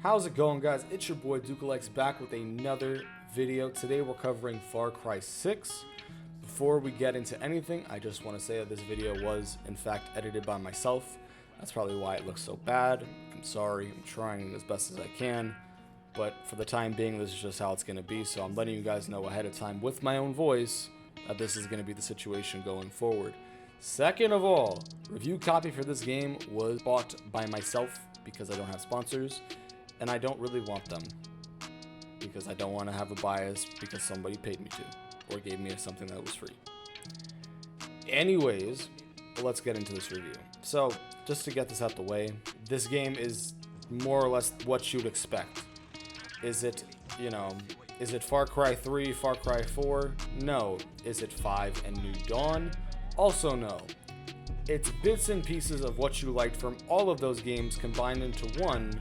How's it going, guys? It's your boy Dukalex back with another video. Today we're covering Far Cry 6. Before we get into anything, I just want to say that this video was in fact edited by myself. That's probably why it looks so bad. I'm sorry. I'm trying as best as I can, but for the time being, this is just how it's going to be. So I'm letting you guys know ahead of time with my own voice that this is going to be the situation going forward. Second of all, review copy for this game was bought by myself because I don't have sponsors. And I don't really want them because I don't want to have a bias because somebody paid me to or gave me something that was free. Anyways, let's get into this review. So just to get this out the way, this game is more or less what you'd expect. Is it, is it Far Cry 3, Far Cry 4? No. Is it 5 and New Dawn? Also no. It's bits and pieces of what you liked from all of those games combined into one.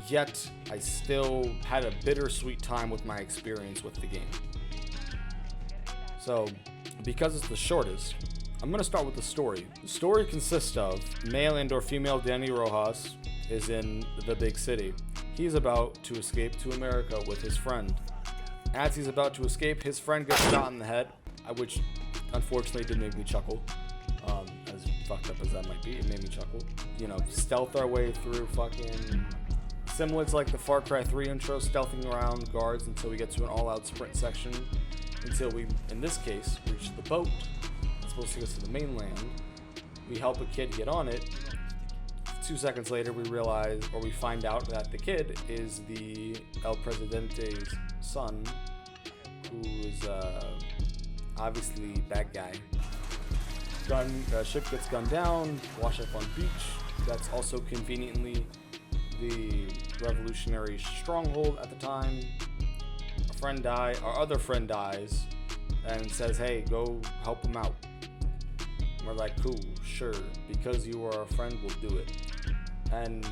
Yet, I still had a bittersweet time with my experience with the game. So, because it's the shortest, I'm going to start with the story. The story consists of male and or female Dani Rojas is in the big city. He's about to escape to America with his friend. As he's about to escape, his friend gets shot in the head, which unfortunately did make me chuckle. As fucked up as that might be, it made me chuckle. Stealth our way through fucking... Similar to like the Far Cry 3 intro, stealthing around guards until we get to an all-out sprint section. Until we, in this case, reach the boat. It's supposed to take us to the mainland. We help a kid get on it. 2 seconds later, we realize, or we find out that the kid is the El Presidente's son, who is obviously bad guy. Ship gets gunned down, wash up on beach. That's also conveniently the revolutionary stronghold at the time. Our other friend dies and says, hey, go help him out. And we're like, cool, sure, because you are a friend, we'll do it. And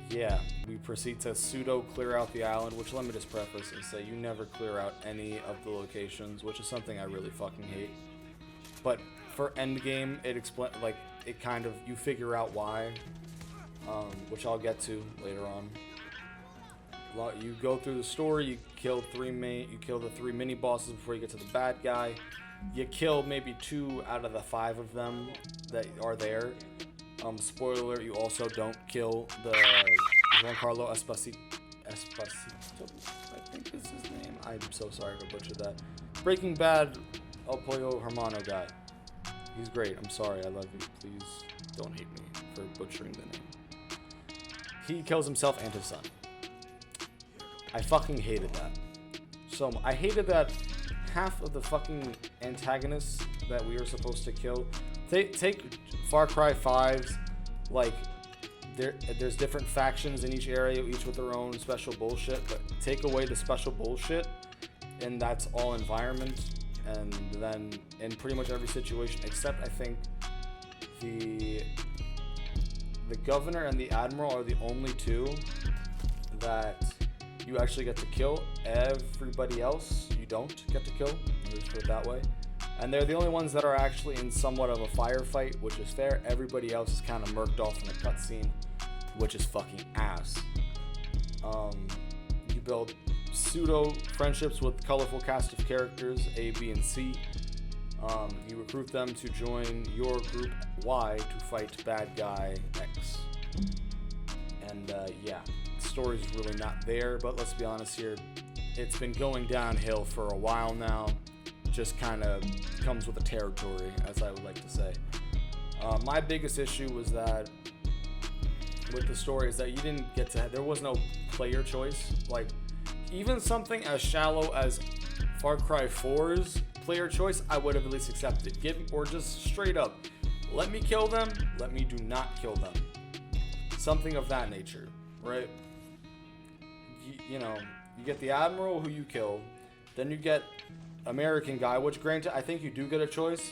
yeah, we proceed to pseudo clear out the island, which let me just preface and say you never clear out any of the locations, which is something I really fucking hate. But for endgame, you figure out why. Which I'll get to later on. You go through the story. You kill the 3 mini bosses before you get to the bad guy. You kill maybe 2 out of the 5 of them that are there. Spoiler alert: you also don't kill the Giancarlo Esposito. I think is his name. I'm so sorry to butcher that. Breaking Bad El Pollo Hermano guy. He's great. I'm sorry. I love you. Please don't hate me for butchering the name. He kills himself and his son. I fucking hated that. So I hated that half of the fucking antagonists that we were supposed to kill. Take Far Cry 5's, there's different factions in each area, each with their own special bullshit, but take away the special bullshit, and that's all environment, and then in pretty much every situation, except I think the governor and the admiral are the only 2 that you actually get to kill. Everybody else you don't get to kill. Let's put it that way. And they're the only ones that are actually in somewhat of a firefight, which is fair. Everybody else is kind of murked off in a cutscene, which is fucking ass. You build pseudo friendships with colorful cast of characters A, B, and C. You recruit them to join your group Y to fight bad guy X. And yeah, the story's really not there, but let's be honest here, it's been going downhill for a while now. Just kind of comes with the territory, as I would like to say. My biggest issue was that with the story is that you didn't get to, there was no player choice. Like, even something as shallow as Far Cry 4's player choice, I would have at least accepted. Or just straight up, let me kill them, let me do not kill them. Something of that nature, right? You get the Admiral who you kill, then you get American guy, which granted, I think you do get a choice,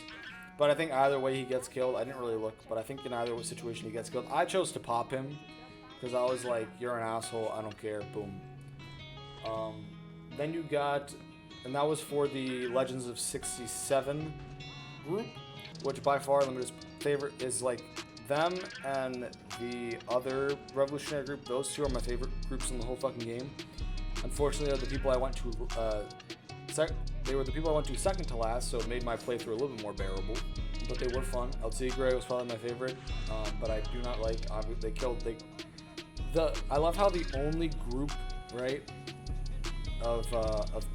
but I think either way he gets killed. I didn't really look, but I think in either situation he gets killed. I chose to pop him, because I was like, you're an asshole, I don't care, boom. Then you got, and that was for the Legends of 67 group, which by far, let me just favorite is like them and the other revolutionary group, those two are my favorite groups in the whole fucking game. Unfortunately, they're the people I went to, they were the people I went to second to last, so it made my playthrough a little bit more bearable. But they were fun. El Tigre was probably my favorite, but I do not like, I love how the only group, right, of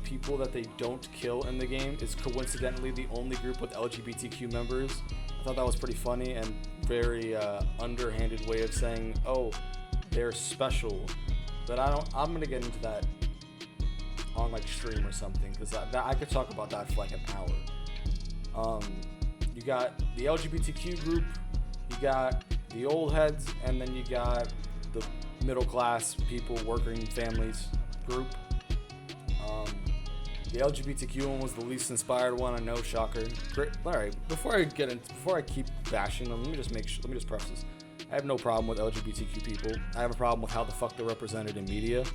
people that they don't kill in the game is coincidentally the only group with LGBTQ members. I thought that was pretty funny and very underhanded way of saying, oh, they're special. But I'm gonna get into that on like stream or something, because I could talk about that for like an hour. You got the LGBTQ group, you got the old heads, and then you got the middle class people, working families group. The LGBTQ one was the least inspired one. I know, shocker. Great. All right. Before I keep bashing them, let me just preface this. I have no problem with LGBTQ people. I have a problem with how the fuck they're represented in media,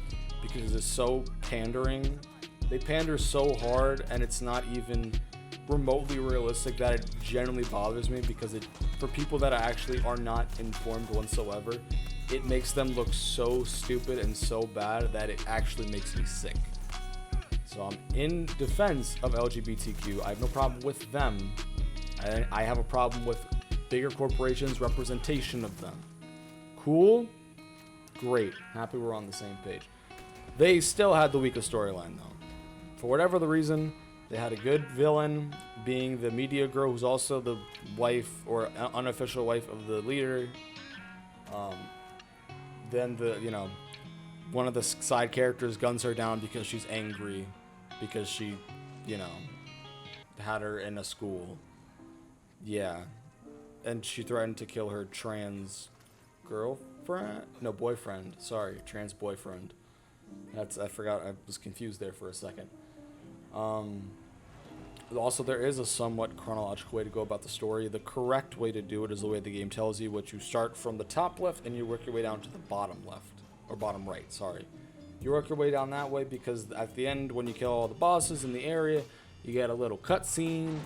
because it's so pandering. They pander so hard, and it's not even remotely realistic that it genuinely bothers me, because for people that actually are not informed whatsoever, it makes them look so stupid and so bad that it actually makes me sick. So I'm in defense of LGBTQ. I have no problem with them. I have a problem with bigger corporations' representation of them. Cool? Great. Happy we're on the same page. They still had the weakest storyline, though. For whatever the reason, they had a good villain, being the media girl, who's also the wife or unofficial wife of the leader. Then one of the side characters guns her down because she's angry, because she, had her in a school. Yeah. And she threatened to kill her trans boyfriend. Sorry, trans boyfriend. I forgot, I was confused there for a second. Also, there is a somewhat chronological way to go about the story. The correct way to do it is the way the game tells you, which you start from the top left and you work your way down to the bottom left. Or bottom right, sorry. You work your way down that way because at the end, when you kill all the bosses in the area, you get a little cutscene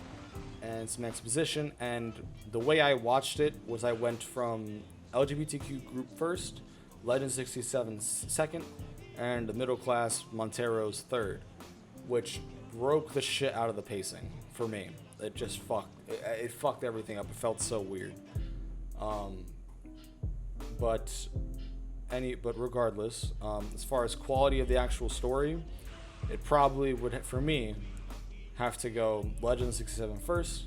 and some exposition. And the way I watched it was I went from LGBTQ group first, Legend 67 second, and the middle class Montero's third, which broke the shit out of the pacing for me. It just fucked everything up. It felt so weird. But regardless, as far as quality of the actual story, it probably would, for me, have to go Legend 67 first,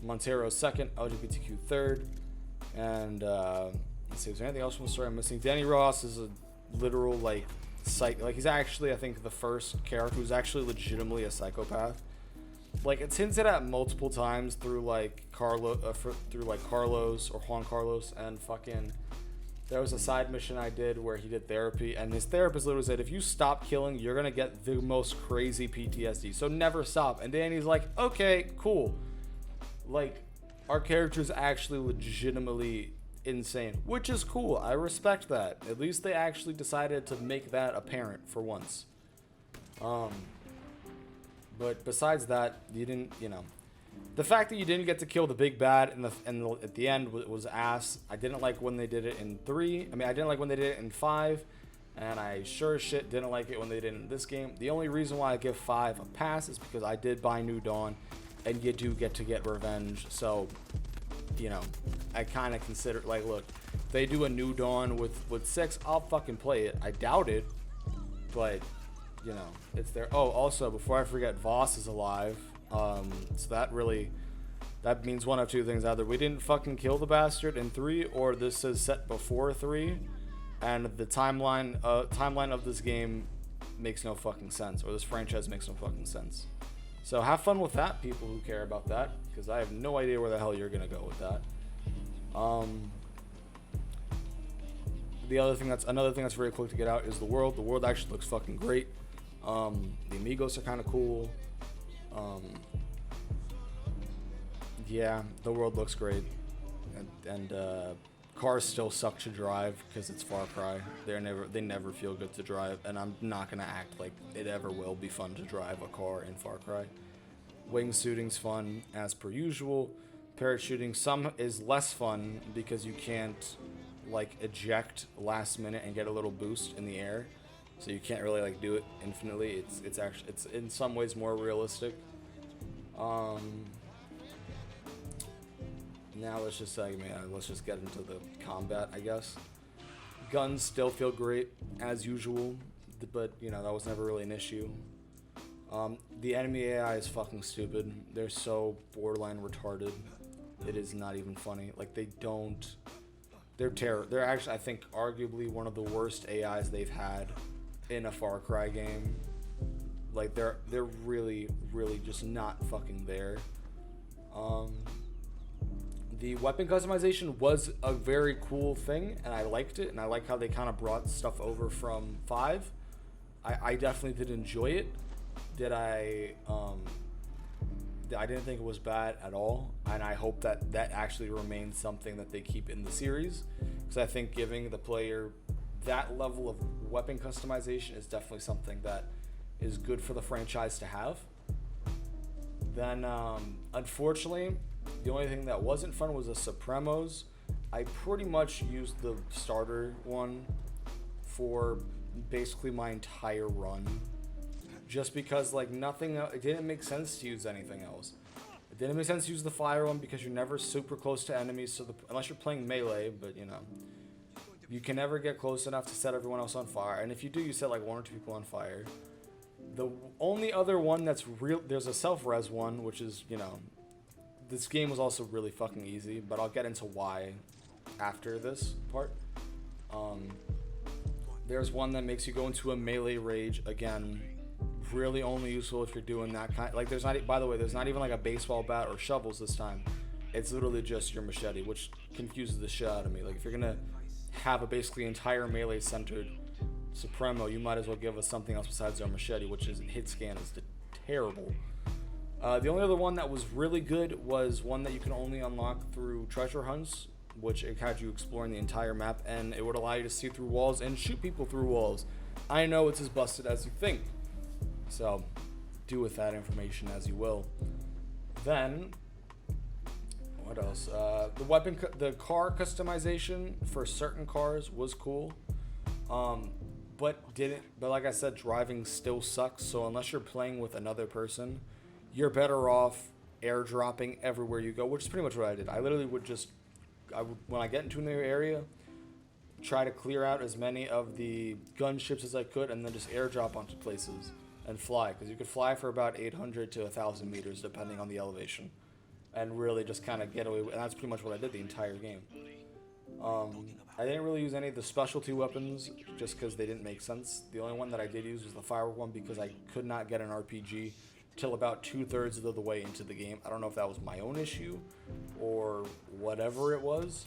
Montero second, LGBTQ third, and let's see, is there anything else from the story I'm missing? Danny Ross is a literal he's actually, I think, the first character who's actually legitimately a psychopath. Like, it's hinted at multiple times through Carlos or Juan Carlos, and fucking. There was a side mission I did where he did therapy, and his therapist literally said, if you stop killing, you're gonna get the most crazy PTSD, so never stop. And Danny's like, okay, cool. Like, our character's actually legitimately insane, which is cool. I respect that. At least they actually decided to make that apparent for once. But besides that, you didn't, the fact that you didn't get to kill the big bad at the end was ass. I didn't like when they did it in 3. I didn't like when they did it in 5. And I sure as shit didn't like it when they did it in this game. The only reason why I give 5 a pass is because I did buy New Dawn. And you do get to get revenge. So, I kind of consider, look, if they do a New Dawn with 6, I'll fucking play it. I doubt it. But, it's there. Oh, also, before I forget, Voss is alive. So that means one of two things. Either we didn't fucking kill the bastard in 3, or this is set before 3, and the timeline of this game makes no fucking sense, or this franchise makes no fucking sense. So have fun with that, people who care about that, because I have no idea where the hell you're gonna go with that. Another thing that's very quick to get out is the world. The world actually looks fucking great. The amigos are kind of cool. Yeah, the world looks great, and cars still suck to drive because it's Far Cry. They never feel good to drive, and I'm not gonna act like it ever will be fun to drive a car in Far Cry. Wingsuiting's fun as per usual. Parachuting some is less fun because you can't like eject last minute and get a little boost in the air, so you can't really like do it infinitely. It's actually it's in some ways more realistic. Now let's just let's just get into the combat, I guess. Guns still feel great as usual, but you know that was never really an issue. The enemy AI is fucking stupid. They're so borderline retarded. It is not even funny. Like they're terror. They're actually, I think, arguably one of the worst AIs they've had in a Far Cry game. Like they're really, really just not fucking there. The weapon customization was a very cool thing, and I liked it, and I like how they kind of brought stuff over from 5. I definitely did enjoy it. I didn't think it was bad at all, and I hope that that actually remains something that they keep in the series, because I think giving the player that level of weapon customization is definitely something that is good for the franchise to have. Then, unfortunately, the only thing that wasn't fun was the Supremos. I pretty much used the starter one for basically my entire run, just because like nothing else, it didn't make sense to use anything else. It didn't make sense to use the fire one because you're never super close to enemies, so unless you're playing melee, but you know, you can never get close enough to set everyone else on fire, and if you do, you set like 1 or 2 people on fire. The only other one that's real, there's a self-res one, which is, you know, this game was also really fucking easy, but I'll get into why after this part. There's one that makes you go into a melee rage. Again, really only useful if you're doing that kind. Like, there's not. By the way, there's not even like a baseball bat or shovels this time. It's literally just your machete, which confuses the shit out of me. Like, if you're gonna have a basically entire melee centered Supremo, you might as well give us something else besides our machete, which is hit scan is terrible. The only other one that was really good was one that you can only unlock through treasure hunts, which it had you exploring the entire map, and it would allow you to see through walls and shoot people through walls. I know it's as busted as you think, so do with that information as you will. Then, what else? The car customization for certain cars was cool, but like I said, driving still sucks. So unless you're playing with another person, you're better off airdropping everywhere you go, which is pretty much what I did. I literally would just, when I get into a new area, try to clear out as many of the gunships as I could, and then just airdrop onto places and fly, because you could fly for about 800 to 1,000 meters depending on the elevation, and really just kind of get away with, and that's pretty much what I did the entire game. I didn't really use any of the specialty weapons just because they didn't make sense. The only one that I did use was the firework one because I could not get an RPG till about 2/3 of the way into the game. I don't know if that was my own issue or whatever it was,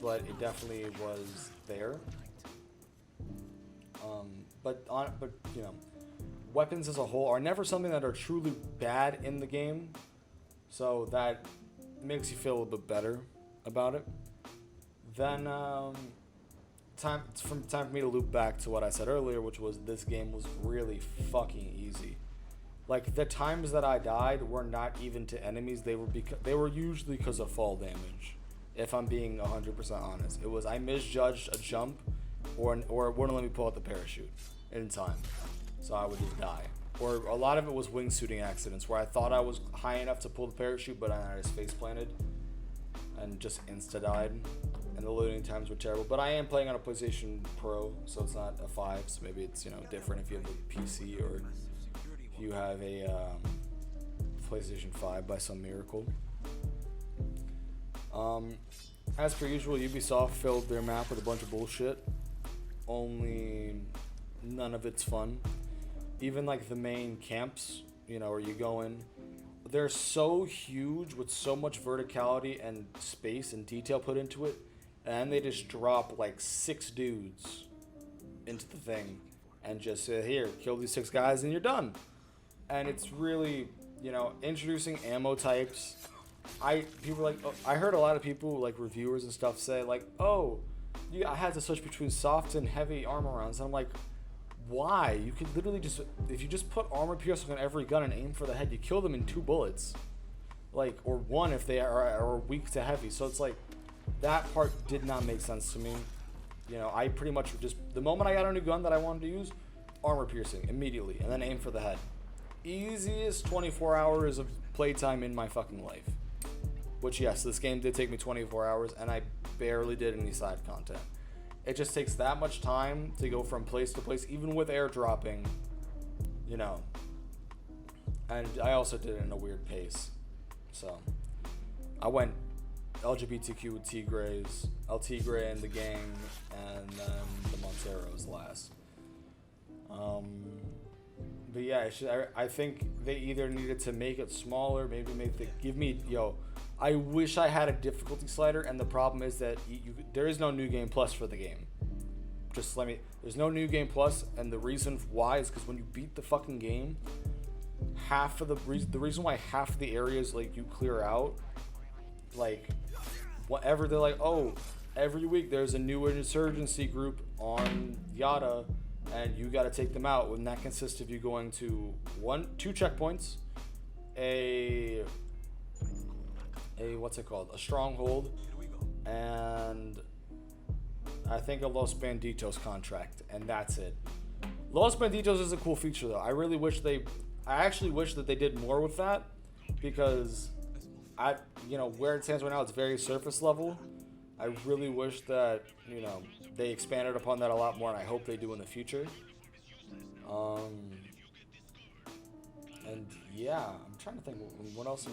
but it definitely was there. But you know, weapons as a whole are never something that are truly bad in the game, so that makes you feel a little bit better about it. Then time for me to loop back to what I said earlier, which was this game was really fucking easy. Like, the times that I died were not even to enemies. They were usually because of fall damage, if I'm being 100% honest. It was I misjudged a jump, or it wouldn't let me pull out the parachute in time, so I would just die. Or a lot of it was wingsuiting accidents, where I thought I was high enough to pull the parachute, but I just face planted and just insta-died, and the loading times were terrible. But I am playing on a PlayStation Pro, so it's not a 5, so maybe it's, you know, different if you have a PC or you have a PlayStation 5 by some miracle. As per usual, Ubisoft filled their map with a bunch of bullshit. Only none of it's fun. Even like the main camps, you know, where you go in, they're so huge with so much verticality and space and detail put into it, and they just drop like 6 dudes into the thing and just say, here, kill these 6 guys and you're done. And it's really, you know, introducing ammo types. I heard a lot of people, like reviewers and stuff, say like, oh, I had to switch between soft and heavy armor rounds. And I'm like, why? You could literally just, if you just put armor piercing on every gun and aim for the head, you kill them in 2 bullets. like, or 1 if they are weak to heavy. So it's like, that part did not make sense to me. You know, I pretty much just, the moment I got a new gun that I wanted to use, armor piercing immediately, and then aim for the head. Easiest 24 hours of playtime in my fucking life. Which, yes, this game did take me 24 hours, and I barely did any side content. It just takes that much time to go from place to place, even with airdropping, you know. And I also did it in a weird pace. So, I went LGBTQ with Tigres, El Tigre and the gang, and then the Monteros last. But yeah, I think they either needed to make it smaller, maybe give me, I wish I had a difficulty slider, and the problem is that there is no New Game Plus for the game. There's no New Game Plus, and the reason why is because when you beat the fucking game, the reason why half of the areas, like, you clear out, like, whatever, they're like, oh, every week there's a new insurgency group on Yada, and you got to take them out, and that consists of you going to 2 checkpoints, a stronghold, and I think a Los Banditos contract, and that's it. Los Banditos is a cool feature, though. I actually wish that they did more with that, because where it stands right now, it's very surface level. I really wish that, they expanded upon that a lot more, and I hope they do in the future. And yeah, I'm trying to think, what else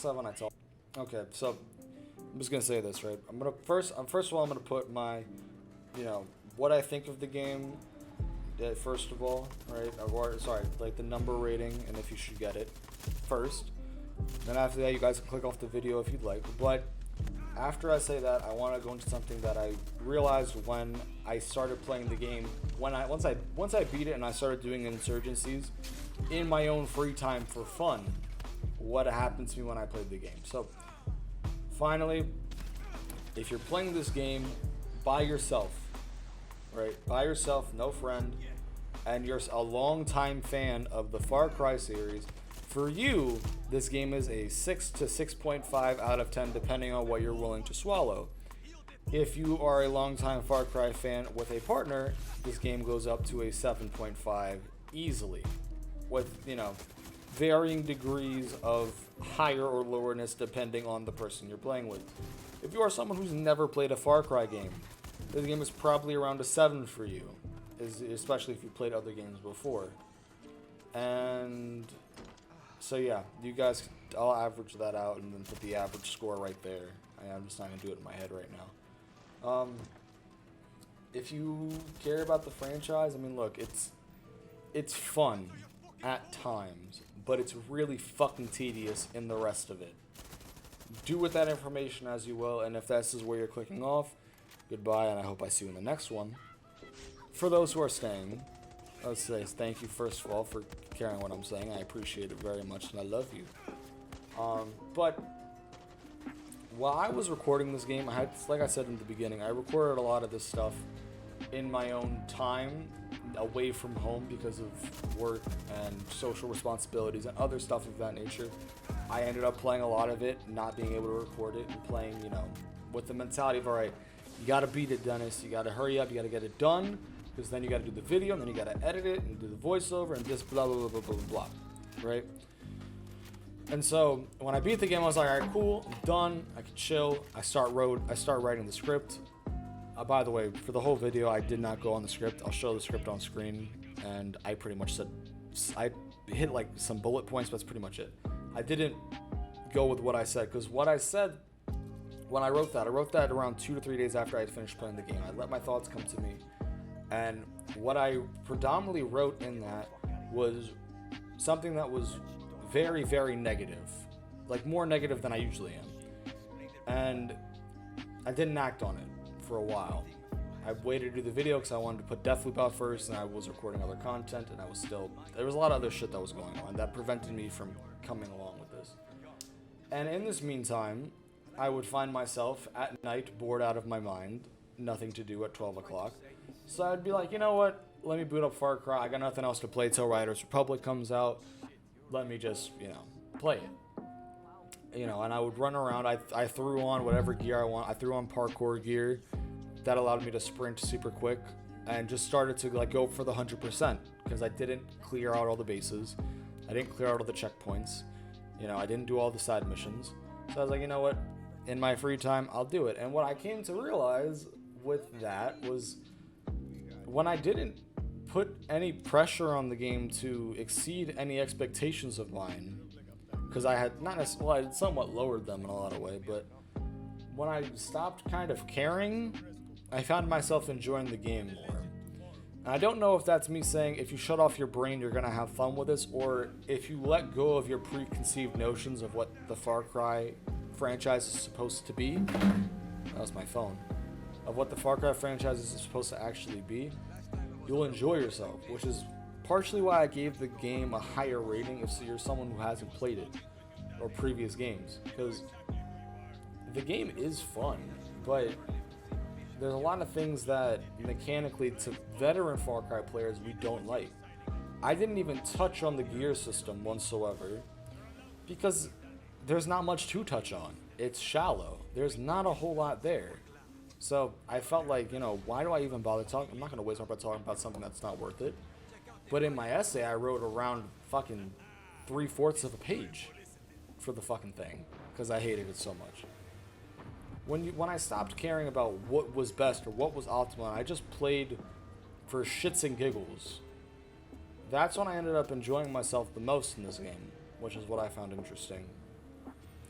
haven't I told? Okay, so I'm just gonna say this, right? First of all, I'm gonna put my, what I think of the game, first of all, right? Or sorry, like the number rating, and if you should get it first. Then after that, you guys can click off the video if you'd like. But after I say that, I want to go into something that I realized when I started playing the game. Once I beat it and I started doing insurgencies in my own free time for fun, what happened to me when I played the game. So finally, if you're playing this game by yourself, right? By yourself, no friend, and you're a long-time fan of the Far Cry series, for you, this game is a 6 to 6.5 out of 10, depending on what you're willing to swallow. If you are a longtime Far Cry fan with a partner, this game goes up to a 7.5 easily, with, varying degrees of higher or lowerness depending on the person you're playing with. If you are someone who's never played a Far Cry game, this game is probably around a 7 for you, especially if you played other games before. And so yeah, you guys, I'll average that out and then put the average score right there. I'm just not going to do it in my head right now. If you care about the franchise, I mean, look, it's fun at times, but it's really fucking tedious in the rest of it. Do with that information as you will, and if this is where you're clicking off, goodbye, and I hope I see you in the next one. For those who are staying, let's say thank you first of all for caring what I'm saying. I appreciate it very much, and I love you. But while I was recording this game, like I said in the beginning, I recorded a lot of this stuff in my own time, away from home because of work and social responsibilities and other stuff of that nature. I ended up playing a lot of it, not being able to record it, and playing, with the mentality of, all right, you got to beat it, Dennis. You got to hurry up. You got to get it done, because then you got to do the video, and then you got to edit it and do the voiceover and just blah, blah, blah, blah, blah, blah, right? And so when I beat the game, I was like, all right, cool, I'm done. I can chill. I start writing the script. By the way, for the whole video, I did not go on the script. I'll show the script on screen, and I pretty much said, I hit like some bullet points, but that's pretty much it. I didn't go with what I said, because what I said when I wrote that around 2 to 3 days after I had finished playing the game. I let my thoughts come to me, and what I predominantly wrote in that was something that was very, very negative, like more negative than I usually am, and I didn't act on it for a while. I waited to do the video because I wanted to put Deathloop out first, and I was recording other content, and there was a lot of other shit that was going on that prevented me from coming along with this. And in this meantime, I would find myself at night bored out of my mind, nothing to do at 12 o'clock. So I'd be like, you know what, let me boot up Far Cry. I got nothing else to play till Riders Republic comes out. Let me just, play it. you know, and I would run around. I threw on whatever gear I want. I threw on parkour gear that allowed me to sprint super quick, and just started to like go for the 100% because I didn't clear out all the bases. I didn't clear out all the checkpoints. You know, I didn't do all the side missions. So I was like, you know what? In my free time, I'll do it. And what I came to realize with that was when I didn't put any pressure on the game to exceed any expectations of mine, because I had not necessarily, well, I had somewhat lowered them in a lot of way, but when I stopped kind of caring, I found myself enjoying the game more. And I don't know if that's me saying if you shut off your brain, you're going to have fun with this, or if you let go of your preconceived notions of what the Far Cry franchise is supposed to be. That was my phone. Of what the Far Cry franchise is supposed to actually be, you'll enjoy yourself, which is partially why I gave the game a higher rating if you're someone who hasn't played it or previous games, because the game is fun, but there's a lot of things that mechanically to veteran Far Cry players we don't like. I didn't even touch on the gear system whatsoever because there's not much to touch on. It's shallow. There's not a whole lot there. So I felt like, you know, why do I even bother talking? I'm not going to waste my breath talking about something that's not worth it. But in my essay, I wrote around fucking 3/4 of a page for the fucking thing because I hated it so much. When I stopped caring about what was best or what was optimal, and I just played for shits and giggles, that's when I ended up enjoying myself the most in this game, which is what I found interesting.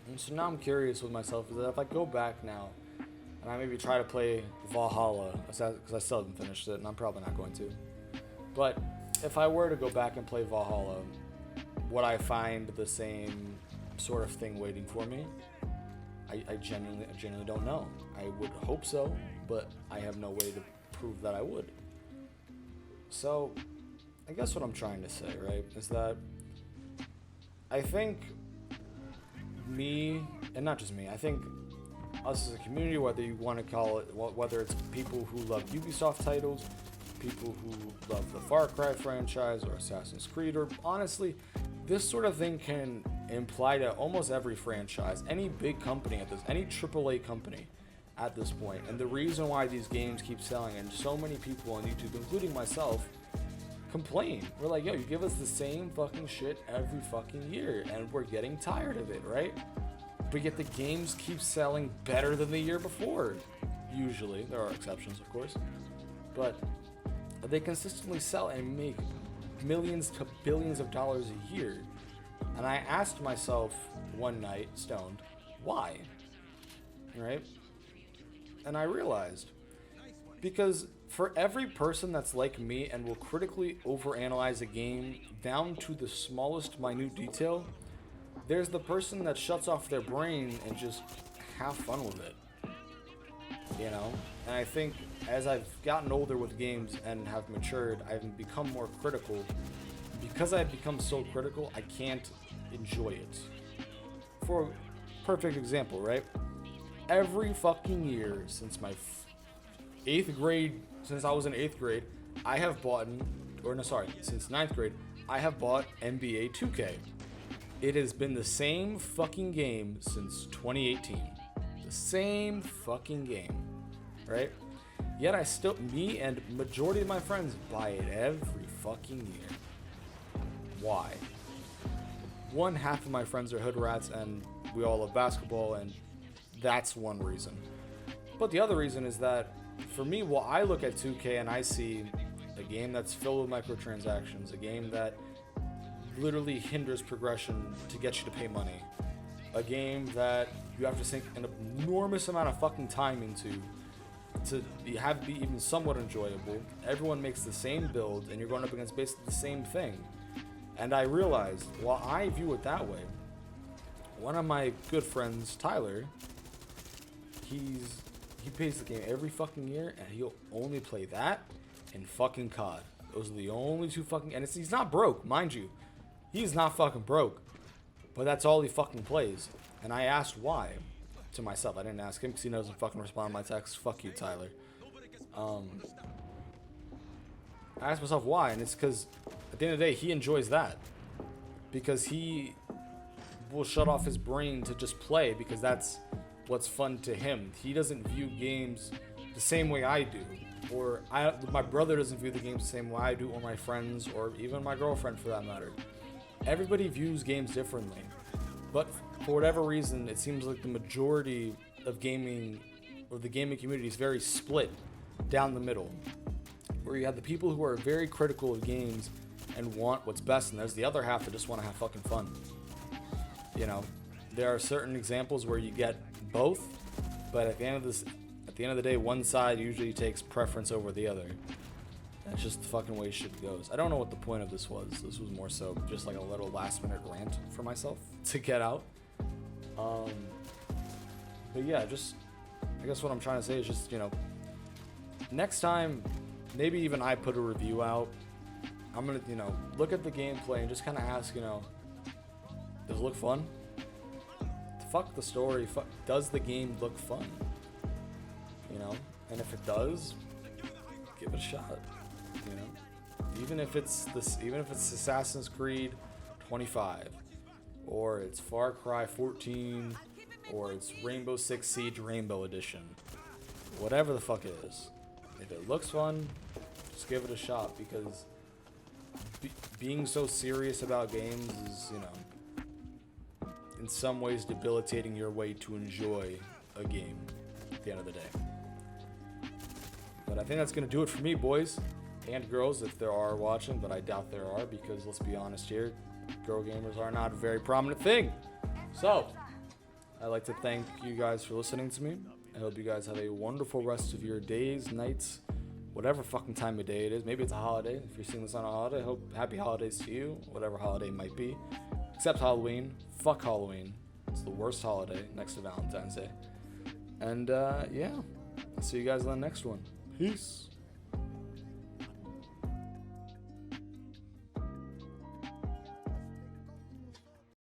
And so now I'm curious with myself is that if I go back now and I maybe try to play Valhalla, because I still haven't finished it, and I'm probably not going to, but if I were to go back and play Valhalla, would I find the same sort of thing waiting for me? I genuinely don't know. I would hope so, but I have no way to prove that I would. So, I guess what I'm trying to say, right, is that I think me, and not just me, I think us as a community, whether you want to call it, whether it's people who love Ubisoft titles, people who love the Far Cry franchise or Assassin's Creed, or honestly, this sort of thing can apply to almost every franchise, any big company at this, any AAA company at this point. And the reason why these games keep selling, and so many people on YouTube, including myself, complain. We're like, yo, you give us the same fucking shit every fucking year, and we're getting tired of it, right? But yet the games keep selling better than the year before. Usually, there are exceptions, of course, but they consistently sell and make millions to billions of dollars a year. And I asked myself one night, stoned, why? Right? And I realized, because for every person that's like me and will critically overanalyze a game down to the smallest minute detail, there's the person that shuts off their brain and just have fun with it. You know? And I think as I've gotten older with games and have matured, I've become more critical. Because I've become so critical, I can't enjoy it. For a perfect example, right? Every fucking year since my 8th grade, since I was in 8th grade, I have bought, since 9th grade, I have bought NBA 2K. It has been the same fucking game since 2018. The same fucking game, right? Yet I still, me and majority of my friends buy it every fucking year. Why? One half of my friends are hood rats and we all love basketball, and that's one reason. But the other reason is that for me, while I look at 2K and I see a game that's filled with microtransactions, a game that literally hinders progression to get you to pay money, a game that you have to sink an enormous amount of fucking time into to be even somewhat enjoyable. Everyone makes the same build and you're going up against basically the same thing. And I realized, while I view it that way, one of my good friends, Tyler, he pays the game every fucking year, and he'll only play that and fucking COD. Those are the only two fucking, and he's not broke, mind you. He's not fucking broke, but that's all he fucking plays. And I asked why to myself. I didn't ask him because he doesn't fucking respond to my texts. Fuck you, Tyler. I asked myself why, and it's because at the end of the day, he enjoys that. Because he will shut off his brain to just play because that's what's fun to him. He doesn't view games the same way I do, or my brother doesn't view the games the same way I do, or my friends, or even my girlfriend for that matter. Everybody views games differently, but for whatever reason, it seems like the majority of gaming, or the gaming community, is very split down the middle, where you have the people who are very critical of games and want what's best, and there's the other half that just want to have fucking fun. You know, there are certain examples where you get both, but at the end of the day, one side usually takes preference over the other. That's just the fucking way shit goes. I don't know what the point of this was. This was more so just like a little last minute rant for myself to get out. But yeah, just, I guess what I'm trying to say is just, you know, next time, maybe even I put a review out, I'm gonna, you know, look at the gameplay and just kind of ask, you know, does it look fun? Fuck the story. Does the game look fun? You know, and if it does, give it a shot. You know, even if it's Assassin's Creed 25, or it's Far Cry 14, or it's Rainbow Six Siege Rainbow Edition, whatever the fuck it is. If it looks fun, just give it a shot, because being so serious about games is, you know, in some ways debilitating your way to enjoy a game at the end of the day. But I think that's going to do it for me, boys and girls, if there are watching, but I doubt there are, because let's be honest here, girl gamers are not a very prominent thing. So, I'd like to thank you guys for listening to me. I hope you guys have a wonderful rest of your days, nights, whatever fucking time of day it is. Maybe it's a holiday. If you're seeing this on a holiday, I hope happy holidays to you, whatever holiday it might be. Except Halloween. Fuck Halloween. It's the worst holiday next to Valentine's Day. And yeah, I'll see you guys on the next one. Peace.